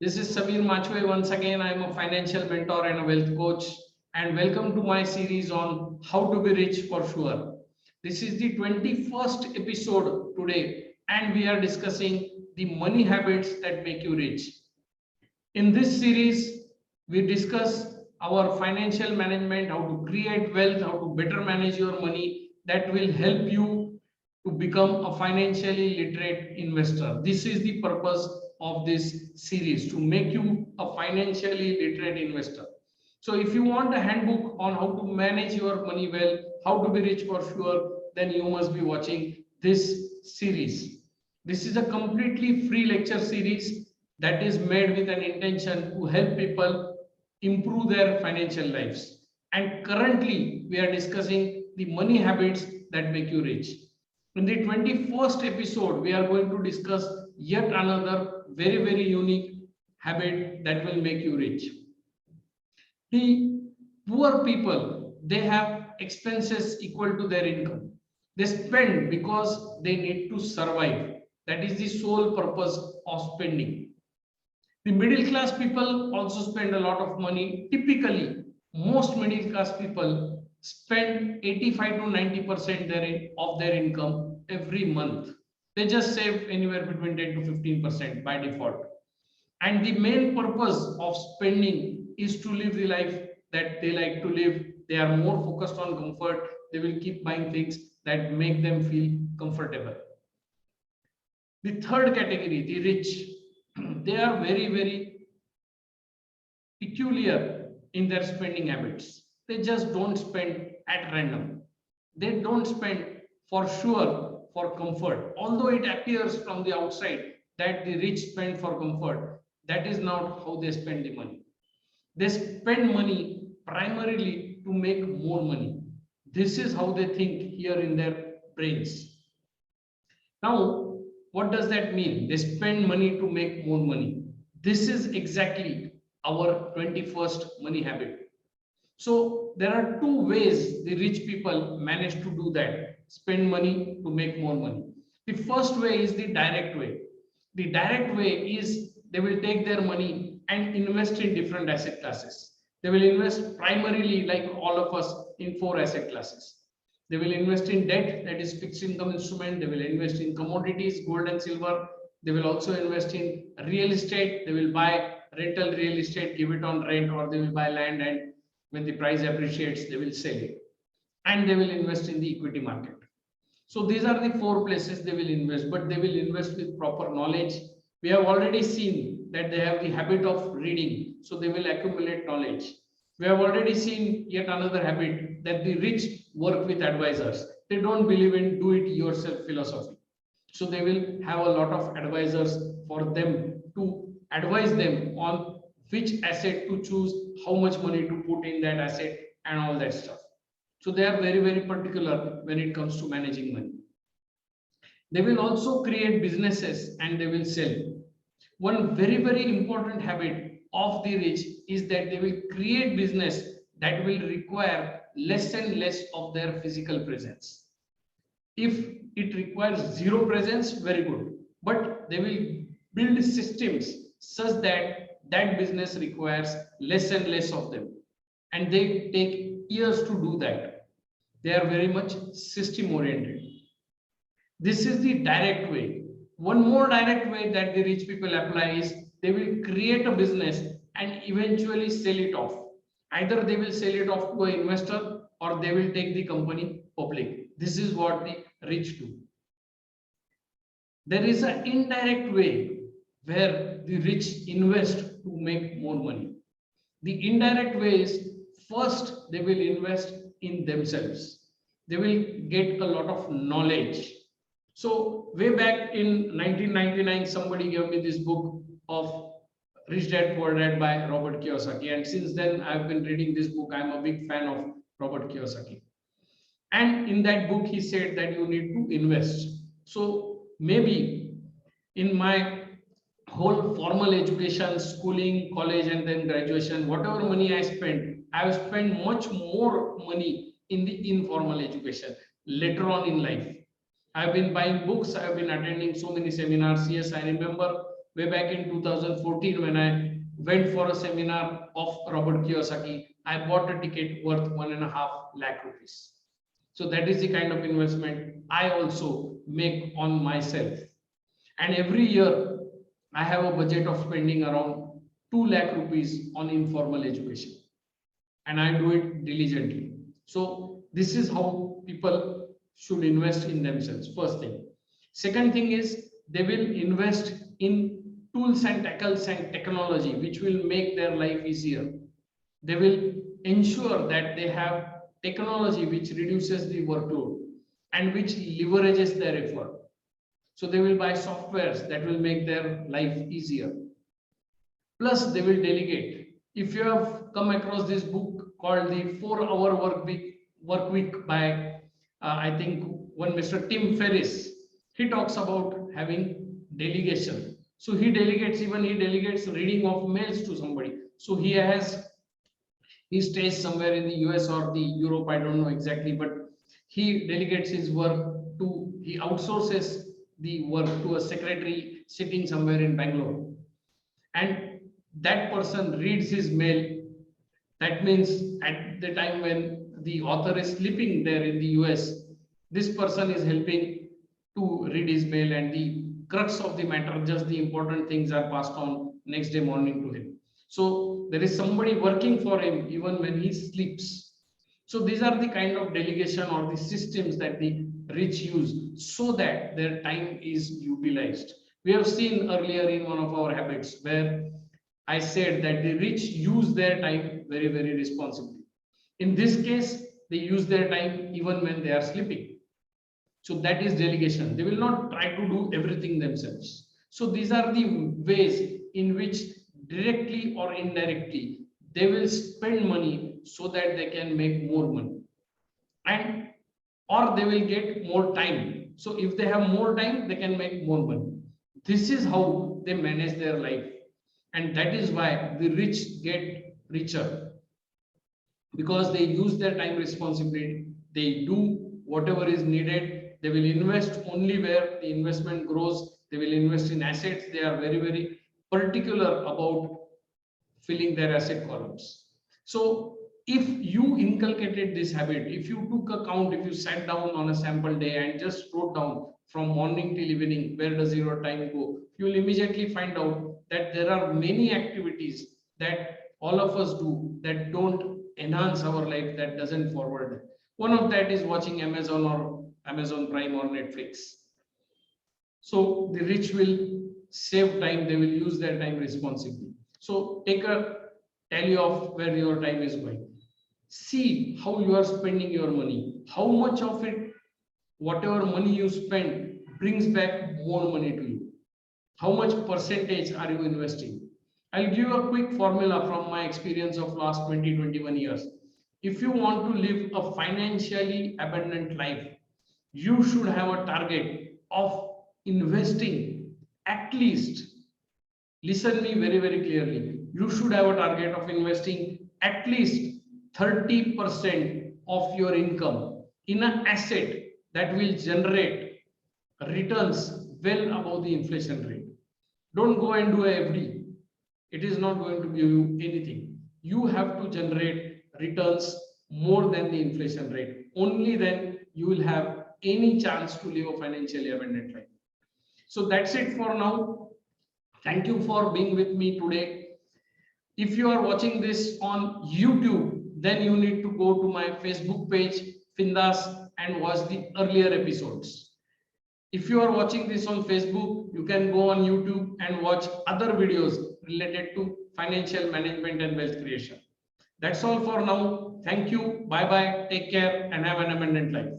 This is Samir Machwe. Once again, I am a financial mentor and a wealth coach. And welcome to my series on how to be rich for sure. This is the 21st episode today, and we are discussing the money habits that make you rich. In this series, we discuss our financial management, how to create wealth, how to better manage your money that will help you to become a financially literate investor. This is the purpose of this series, to make you a financially literate investor. So if you want a handbook on how to manage your money well, how to be rich for sure, then you must be watching this series. This is a completely free lecture series that is made with an intention to help people improve their financial lives. And currently, we are discussing the money habits that make you rich. In the 21st episode, we are going to discuss yet another very unique habit that will make you rich. The poor people, they have expenses equal to their income. They spend because they need to survive. That is the sole purpose of spending. The middle class people also spend a lot of money. Typically, most middle class people spend 85 to 90% of their income every month. They just save anywhere between 10 to 15% by default. And the main purpose of spending is to live the life that they like to live. They are more focused on comfort. They will keep buying things that make them feel comfortable. The third category, the rich, they are very peculiar in their spending habits. They just don't spend at random. They don't spend for sure for comfort. Although it appears from the outside that the rich spend for comfort, that is not how they spend the money. They spend money primarily to make more money. This is how they think here in their brains. Now, what does that mean? They spend money to make more money. This is exactly our 21st money habit. So there are two ways the rich people manage to do that, spend money to make more money. The first way is the direct way. The direct way is they will take their money and invest in different asset classes. They will invest primarily, like all of us, in four asset classes. They will invest in debt, that is fixed income instrument. They will invest in commodities, gold and silver. They will also invest in real estate. They will buy rental real estate, give it on rent, or they will buy land, and when the price appreciates, they will sell it. And they will invest in the equity market. So these are the four places they will invest, but they will invest with proper knowledge. We have already seen that they have the habit of reading, so they will accumulate knowledge. We have already seen yet another habit, that the rich work with advisors. They don't believe in do it yourself philosophy. So they will have a lot of advisors for them to advise them on which asset to choose, how much money to put in that asset, and all that stuff. So they are very particular when it comes to managing money. They will also create businesses and they will sell. One very important habit of the rich is that they will create business that will require less and less of their physical presence. If it requires zero presence, very good, but they will build systems such that that business requires less and less of them, and they take years to do that. They are very much system oriented. This is the direct way. One more direct way that the rich people apply is they will create a business and eventually sell it off. Either they will sell it off to an investor or they will take the company public. This is what the rich do. There is an indirect way where the rich invest to make more money. The indirect way is, first they will invest in themselves. They will get a lot of knowledge. So way back in 1999, somebody gave me this book of Rich Dad Poor Dad by Robert Kiyosaki, and since then I've been reading this book. I'm a big fan of Robert Kiyosaki. And in that book, he said that you need to invest. So maybe in my whole formal education, schooling, college, and then graduation, whatever money I spent, I have spent much more money in the informal education later on in life. I've been buying books, I've been attending so many seminars. Yes, I remember way back in 2014 when I went for a seminar of Robert Kiyosaki. I bought a ticket worth 1.5 lakh rupees. So that is the kind of investment I also make on myself. And every year I have a budget of spending around 2 lakh rupees on informal education. And I do it diligently. So this is how people should invest in themselves. First thing. Second thing is they will invest in tools and tackles and technology which will make their life easier. They will ensure that they have technology which reduces the workload and which leverages their effort. So they will buy softwares that will make their life easier. Plus, they will delegate. If you have come across this book called the 4-Hour Work Week by I think one Mr. Tim Ferriss, he talks about having delegation. So he delegates reading of mails to somebody. So he stays somewhere in the US or the Europe, I don't know exactly, but he delegates his work he outsources the work to a secretary sitting somewhere in Bangalore. And that person reads his mail. That means at the time when the author is sleeping there in the US, this person is helping to read his mail, and the crux of the matter, just the important things, are passed on next day morning to him. So there is somebody working for him even when he sleeps. So these are the kind of delegation or the systems that the rich use so that their time is utilized. We have seen earlier in one of our habits where I said that the rich use their time very, very responsibly. In this case, they use their time even when they are sleeping. So that is delegation. They will not try to do everything themselves. So these are the ways in which directly or indirectly they will spend money so that they can make more money, and or they will get more time. So if they have more time, they can make more money. This is how they manage their life, and that is why the rich get richer, because they use their time responsibly. They do whatever is needed. They will invest only where the investment grows. They will invest in assets. They are very, very particular about filling their asset columns. So if you inculcated this habit, if you took account, if you sat down on a sample day and just wrote down from morning till evening, where does your time go, you will immediately find out that there are many activities that all of us do that don't enhance our life, that doesn't forward it. One of that is watching Amazon or Amazon Prime or Netflix. So the rich will save time, they will use their time responsibly. So take a tally of where your time is going. See how you are spending your money. How much of it, whatever money you spend, brings back more money to you. How much percentage are you investing? I'll give you a quick formula from my experience of last 20-21 years. If you want to live a financially abundant life, you should have a target of investing at least, listen me very, very clearly, you should have a target of investing at least 30% of your income in an asset that will generate returns well above the inflation rate. Don't go and do a FD. It is not going to give you anything. You have to generate returns more than the inflation rate. Only then you will have any chance to live a financially abundant life. So that's it for now. Thank you for being with me today. If you are watching this on YouTube, then you need to go to my Facebook page, FINDAS, and watch the earlier episodes. If you are watching this on Facebook, you can go on YouTube and watch other videos related to financial management and wealth creation. That's all for now. Thank you. Bye bye. Take care and have an abundant life.